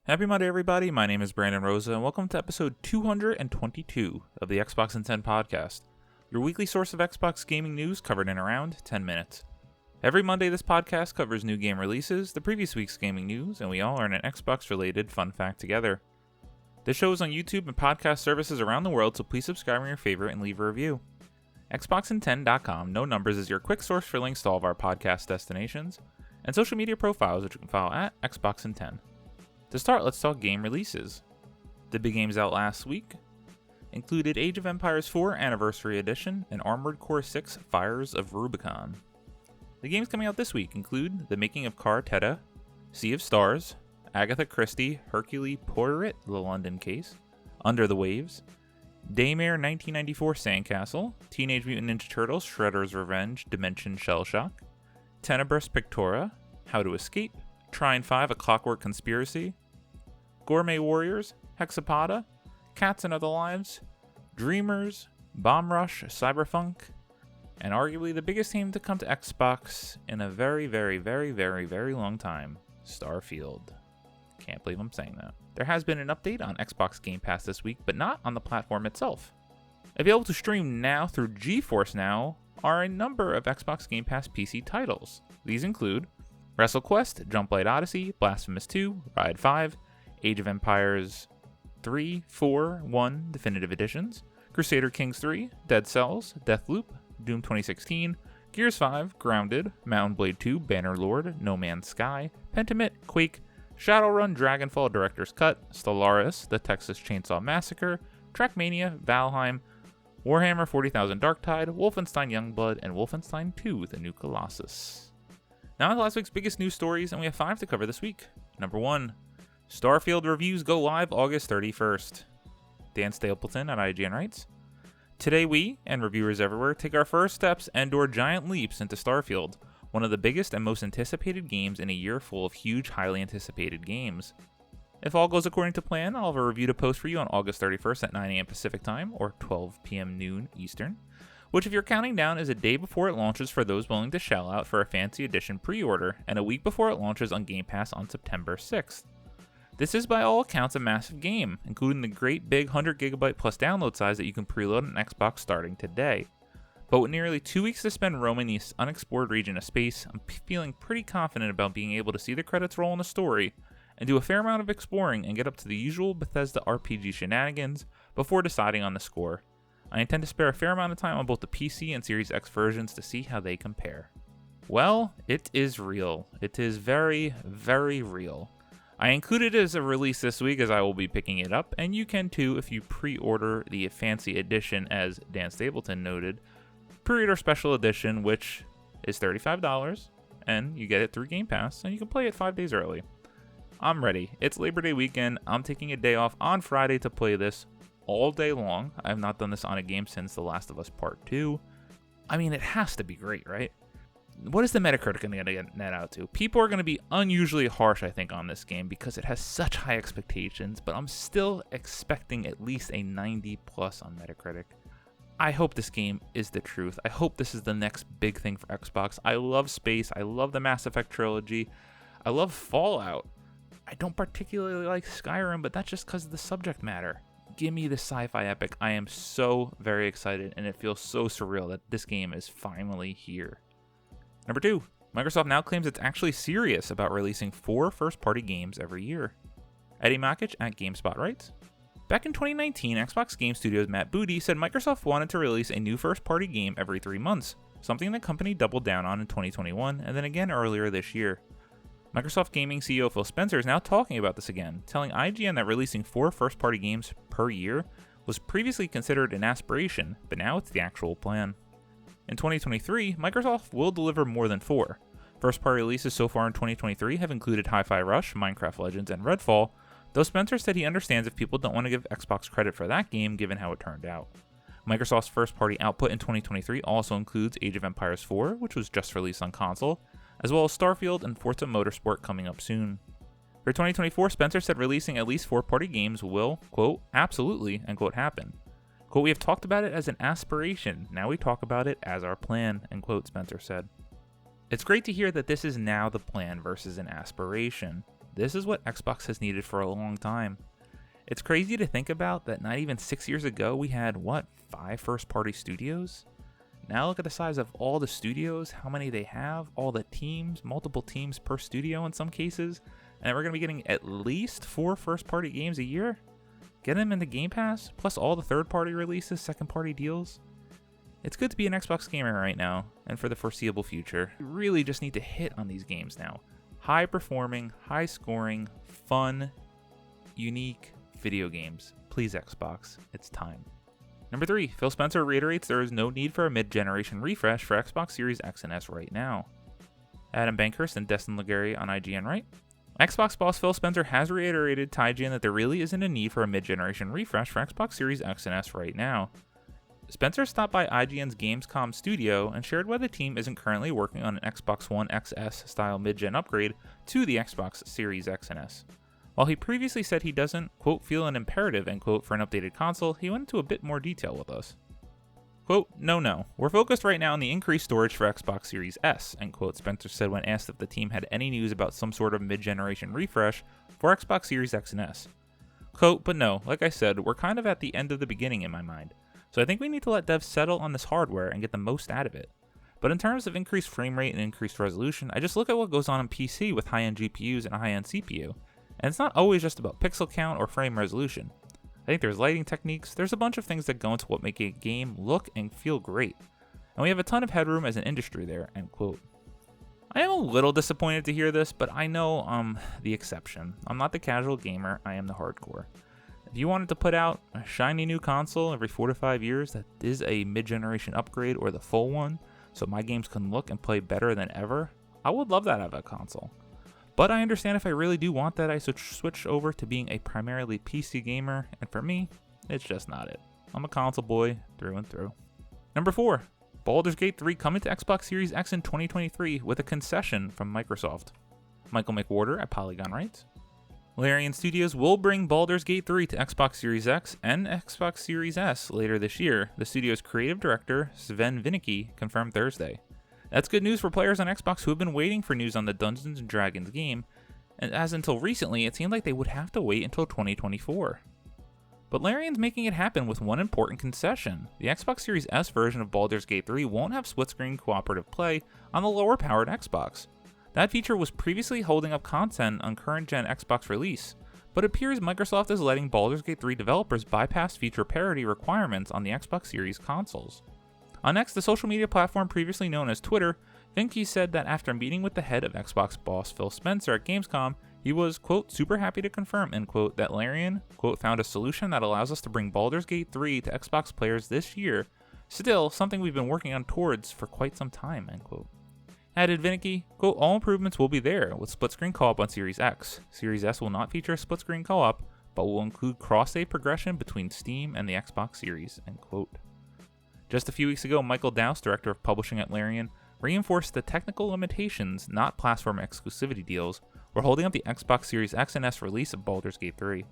Happy Monday, everybody. My name is Brandon Rosa, and welcome to episode 222 of the Xbox in 10 podcast, your weekly source of Xbox gaming news covered in around 10 minutes. Every Monday, this podcast covers new game releases, the previous week's gaming news, and we all learn an Xbox-related fun fact together. This show is on YouTube and podcast services around the world, so please subscribe on your favorite and leave a review. Xboxin10.com, no numbers, is your quick source for links to all of our podcast destinations, and social media profiles, which you can follow at Xboxin10. To start, let's talk game releases. The big games out last week included Age of Empires 4 Anniversary Edition and Armored Core 6 Fires of Rubicon. The games coming out this week include The Making of Car Teta, Sea of Stars, Agatha Christie, Hercule Poirot, The London Case, Under the Waves, Daymare 1994 Sandcastle, Teenage Mutant Ninja Turtles Shredder's Revenge Dimension Shell Shock, Tenebris Pictora, How to Escape, Trine 5 A Clockwork Conspiracy, Gourmet Warriors, Hexapoda, Cats and Other Lives, Dreamers, Bomb Rush, Cyberpunk, and arguably the biggest game to come to Xbox in a very long time, Starfield. Can't believe I'm saying that. There has been an update on Xbox Game Pass this week, but not on the platform itself. Available to stream now through GeForce Now are a number of Xbox Game Pass PC titles. These include WrestleQuest, Jump Light Odyssey, Blasphemous 2, Ride 5, Age of Empires 3, 4, 1 Definitive Editions, Crusader Kings 3, Dead Cells, Deathloop, Doom 2016, Gears 5, Grounded, Mountain Blade 2, Bannerlord, No Man's Sky, Pentiment, Quake, Shadowrun, Dragonfall Director's Cut, Stellaris, The Texas Chainsaw Massacre, Trackmania, Valheim, Warhammer 40,000 Darktide, Wolfenstein Youngblood, and Wolfenstein 2, The New Colossus. Now to last week's biggest news stories, and we have 5 to cover this week. Number 1, Starfield reviews go live August 31st. Dan Stapleton at IGN writes, "Today we, and reviewers everywhere, take our first steps and/or giant leaps into Starfield, one of the biggest and most anticipated games in a year full of huge, highly anticipated games. If all goes according to plan, I'll have a review to post for you on August 31st at 9 a.m. Pacific Time, or 12 p.m. noon Eastern, which if you're counting down is a day before it launches for those willing to shell out for a fancy edition pre-order, and a week before it launches on Game Pass on September 6th. This is by all accounts a massive game, including the great big 100GB plus download size that you can preload on Xbox starting today. But with nearly 2 weeks to spend roaming this unexplored region of space, I'm feeling pretty confident about being able to see the credits roll in the story, and do a fair amount of exploring and get up to the usual Bethesda RPG shenanigans before deciding on the score. I intend to spare a fair amount of time on both the PC and Series X versions to see how they compare." Well, it is real. It is very real. I included it as a release this week as I will be picking it up, and you can too if you pre-order the fancy edition, as Dan Stapleton noted. Pre-order special edition, which is $35, and you get it through Game Pass, and you can play it 5 days early. I'm ready. It's Labor Day weekend. I'm taking a day off on Friday to play this all day long. I have not done this on a game since The Last of Us Part 2. I mean, it has to be great, right? What is the Metacritic going to get net out to? People are going to be unusually harsh, I think, on this game because it has such high expectations, but I'm still expecting at least a 90 plus on Metacritic. I hope this game is the truth. I hope this is the next big thing for Xbox. I love space. I love the Mass Effect trilogy. I love Fallout. I don't particularly like Skyrim, but that's just because of the subject matter. Give me the sci-fi epic. I am so very excited, and it feels so surreal that this game is finally here. Number 2, Microsoft now claims it's actually serious about releasing 4 first-party games every year. Eddie Makic at GameSpot writes, "Back in 2019, Xbox Game Studios' Matt Booty said Microsoft wanted to release a new first-party game every 3 months, something the company doubled down on in 2021 and then again earlier this year. Microsoft Gaming CEO Phil Spencer is now talking about this again, telling IGN that releasing 4 first-party games per year was previously considered an aspiration, but now it's the actual plan. In 2023, Microsoft will deliver more than 4. First-party releases so far in 2023 have included Hi-Fi Rush, Minecraft Legends, and Redfall, though Spencer said he understands if people don't want to give Xbox credit for that game given how it turned out. Microsoft's first-party output in 2023 also includes Age of Empires 4, which was just released on console, as well as Starfield and Forza Motorsport coming up soon. For 2024, Spencer said releasing at least 4-party games will, quote, absolutely, end quote, happen. Quote, we have talked about it as an aspiration, now we talk about it as our plan, end quote, Spencer said. It's great to hear that this is now the plan versus an aspiration. this is what Xbox has needed for a long time. It's crazy to think about that not even 6 years ago we had, 5 first-party studios? Now look at the size of all the studios, how many they have, all the teams, multiple teams per studio in some cases, and we're going to be getting at least 4 first-party games a year? Get them into Game Pass, plus all the third-party releases, second-party deals. It's good to be an Xbox gamer right now, and for the foreseeable future. You really just need to hit on these games now. High-performing, high-scoring, fun, unique video games. Please, Xbox, it's time. Number 3, Phil Spencer reiterates there is no need for a mid-generation refresh for Xbox Series X and S right now. Adam Bankhurst and Destin Legary on IGN write, Xbox boss Phil Spencer has reiterated to IGN that there really isn't a need for a mid-generation refresh for Xbox Series X and S right now. Spencer stopped by IGN's Gamescom studio and shared why the team isn't currently working on an Xbox One XS style mid-gen upgrade to the Xbox Series X and S. While he previously said he doesn't, quote, feel an imperative, end quote, for an updated console, he went into a bit more detail with us. Quote, no. We're focused right now on the increased storage for Xbox Series S, end quote, Spencer said when asked if the team had any news about some sort of mid-generation refresh for Xbox Series X and S. Quote, but no, like I said, we're kind of at the end of the beginning in my mind. So I think we need to let devs settle on this hardware and get the most out of it. But in terms of increased frame rate and increased resolution, I just look at what goes on in PC with high-end GPUs and a high-end CPU. And it's not always just about pixel count or frame resolution. I think there's lighting techniques, there's a bunch of things that go into what make a game look and feel great. And we have a ton of headroom as an industry there, end quote. I am a little disappointed to hear this, but I know I'm the exception. I'm not the casual gamer, I am the hardcore. If you wanted to put out a shiny new console every 4 to 5 years that is a mid-generation upgrade or the full one, so my games can look and play better than ever, I would love that out of a console. But I understand if I really do want that, I switch over to being a primarily PC gamer, and for me, it's just not it. I'm a console boy through and through. Number 4, Baldur's Gate 3 coming to Xbox Series X in 2023 with a concession from Microsoft. Michael McWhorter at Polygon writes, Larian Studios will bring Baldur's Gate 3 to Xbox Series X and Xbox Series S later this year, the studio's creative director, Sven Vinicki, confirmed Thursday. That's good news for players on Xbox who have been waiting for news on the Dungeons & Dragons game, and as until recently, it seemed like they would have to wait until 2024. But Larian's making it happen with one important concession. The Xbox Series S version of Baldur's Gate 3 won't have split-screen cooperative play on the lower-powered Xbox. That feature was previously holding up content on current-gen Xbox release, but it appears Microsoft is letting Baldur's Gate 3 developers bypass feature parity requirements on the Xbox Series consoles. On X, the social media platform previously known as Twitter, Vincke said that after meeting with the head of Xbox boss Phil Spencer at Gamescom, he was, quote, super happy to confirm, end quote, that Larian, quote, found a solution that allows us to bring Baldur's Gate 3 to Xbox players this year, still something we've been working on towards for quite some time, end quote. Added Vinicki, quote, all improvements will be there, with split-screen co-op on Series X. Series S will not feature split-screen co-op, but will include cross-save progression between Steam and the Xbox Series, end quote. Just a few weeks ago, Michael Dowse, director of publishing at Larian, reinforced the technical limitations, not platform exclusivity deals, were holding up the Xbox Series X and S release of Baldur's Gate 3.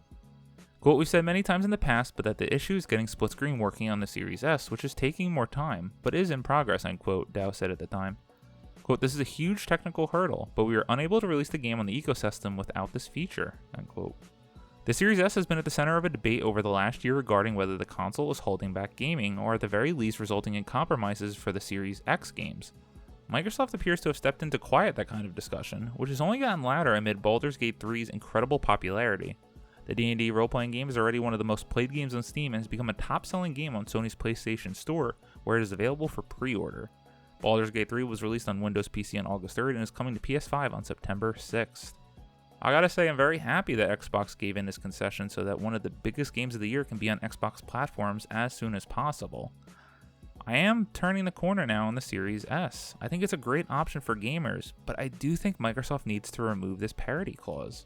Quote, we've said many times in the past, but that the issue is getting split screen working on the Series S, which is taking more time, but is in progress, end quote, Dowse said at the time. Quote, this is a huge technical hurdle, but we are unable to release the game on the ecosystem without this feature, end quote. The Series S has been at the center of a debate over the last year regarding whether the console is holding back gaming, or at the very least resulting in compromises for the Series X games. Microsoft appears to have stepped in to quiet that kind of discussion, which has only gotten louder amid Baldur's Gate 3's incredible popularity. The D&D role-playing game is already one of the most played games on Steam and has become a top-selling game on Sony's PlayStation Store, where it is available for pre-order. Baldur's Gate 3 was released on Windows PC on August 3rd and is coming to PS5 on September 6th. I gotta say, I'm very happy that Xbox gave in this concession so that one of the biggest games of the year can be on Xbox platforms as soon as possible. I am turning the corner now on the Series S. I think it's a great option for gamers, but I do think Microsoft needs to remove this parity clause.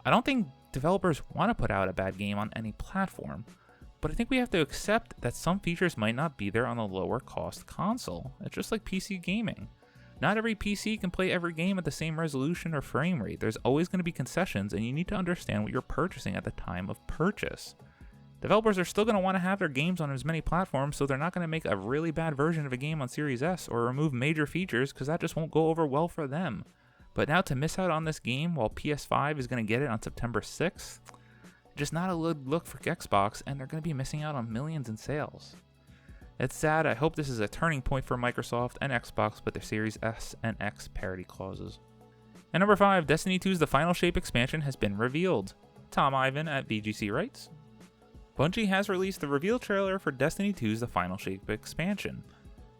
I don't think developers want to put out a bad game on any platform, but I think we have to accept that some features might not be there on a lower cost console. It's just like PC gaming. Not every PC can play every game at the same resolution or frame rate. There's always going to be concessions, and you need to understand what you're purchasing at the time of purchase. Developers are still going to want to have their games on as many platforms, so they're not going to make a really bad version of a game on Series S or remove major features because that just won't go over well for them. But now to miss out on this game while PS5 is going to get it on September 6th, just not a good look for Xbox, and they're going to be missing out on millions in sales. It's sad. I hope this is a turning point for Microsoft and Xbox with their Series S and X parity clauses. And number 5, Destiny 2's The Final Shape expansion has been revealed. Tom Ivan at VGC writes, Bungie has released the reveal trailer for Destiny 2's The Final Shape expansion.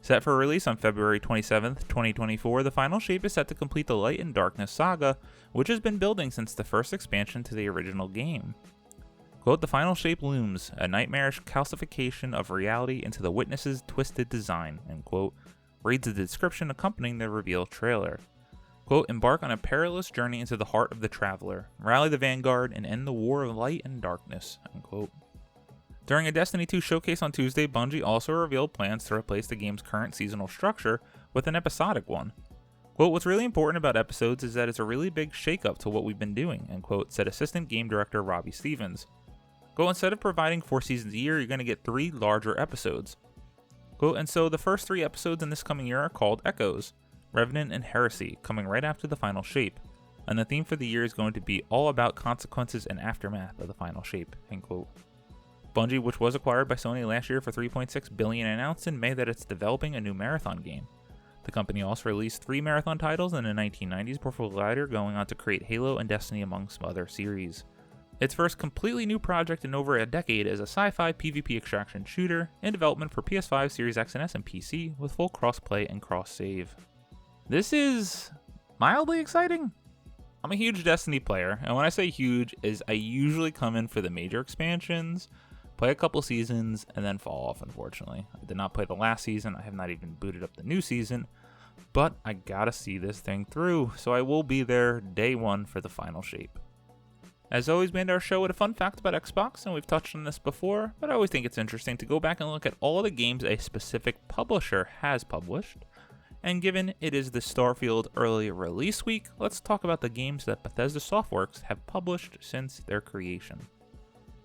Set for release on February 27th, 2024, The Final Shape is set to complete the Light and Darkness saga, which has been building since the first expansion to the original game. Quote, The Final Shape looms, a nightmarish calcification of reality into the Witness's twisted design, end quote, reads the description accompanying the reveal trailer. Quote, Embark on a perilous journey into the heart of the Traveler, rally the Vanguard, and end the war of light and darkness, end quote. During a Destiny 2 showcase on Tuesday, Bungie also revealed plans to replace the game's current seasonal structure with an episodic one. Quote, What's really important about episodes is that it's a really big shakeup to what we've been doing, end quote, said Assistant Game Director Robbie Stevens. Quote, Instead of providing 4 seasons a year, you're going to get 3 larger episodes. Quote, And so the first 3 episodes in this coming year are called Echoes, Revenant, and Heresy, coming right after The Final Shape. And the theme for the year is going to be all about consequences and aftermath of The Final Shape, end quote. Bungie, which was acquired by Sony last year for $3.6 billion, announced in May that it's developing a new Marathon game. The company also released 3 Marathon titles in the 1990s before later going on to create Halo and Destiny among some other series. Its first completely new project in over a decade is a sci-fi PvP extraction shooter in development for PS5, Series X and S, and PC with full cross-play and cross-save. This is mildly exciting. I'm a huge Destiny player, and when I say huge, is I usually come in for the major expansions, play a couple seasons, and then fall off, unfortunately. I did not play the last season. I have not even booted up the new season, but I gotta see this thing through, so I will be there day one for The Final Shape. As always, we end our show with a fun fact about Xbox, and we've touched on this before, but I always think it's interesting to go back and look at all the games a specific publisher has published. And given it is the Starfield early release week, let's talk about the games that Bethesda Softworks have published since their creation.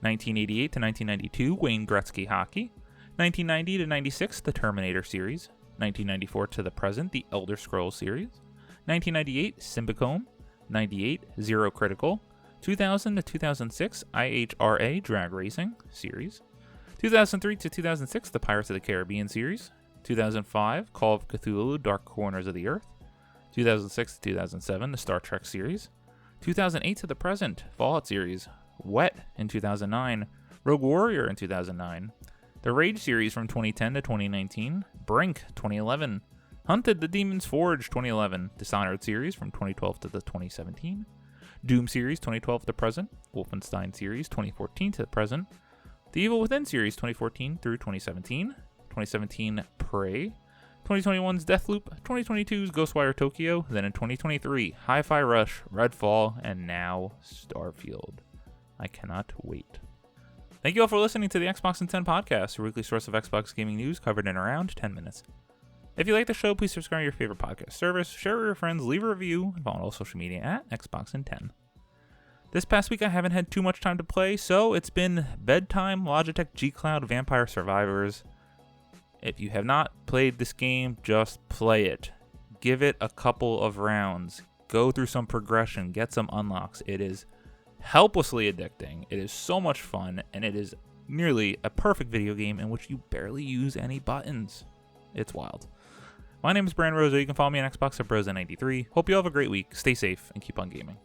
1988 to 1992, Wayne Gretzky Hockey. 1990 to 96, the Terminator series. 1994 to the present, the Elder Scrolls series. 1998, Simbicone. 98, Zero Critical. 2000 to 2006, IHRA Drag Racing series. 2003 to 2006, the Pirates of the Caribbean series. 2005, Call of Cthulhu Dark Corners of the Earth. 2006 to 2007, the Star Trek series. 2008 to the present, Fallout series. Wet in 2009, Rogue Warrior in 2009, the Rage series from 2010 to 2019, Brink 2011, Hunted the Demon's Forge 2011, Dishonored series from 2012 to the 2017, Doom series 2012 to present, Wolfenstein series 2014 to the present, the Evil Within series 2014 through 2017, 2017 Prey, 2021's Deathloop, 2022's Ghostwire Tokyo, then in 2023, Hi-Fi Rush, Redfall, and now Starfield. I cannot wait. Thank you all for listening to the Xbox in 10 podcast, your weekly source of Xbox gaming news covered in around 10 minutes. If you like the show, please subscribe to your favorite podcast service, share with your friends, leave a review, and follow all social media at Xbox in 10. This past week I haven't had too much time to play, so it's been bedtime Logitech G Cloud Vampire Survivors. If you have not played this game, just play it. Give it a couple of rounds. Go through some progression, get some unlocks. It is helplessly addicting. It is so much fun, and it is nearly a perfect video game in which you barely use any buttons. It's wild. My name is Brandon Rosa. You can follow me on Xbox at Brosa93. Hope you all have a great week. Stay safe and keep on gaming.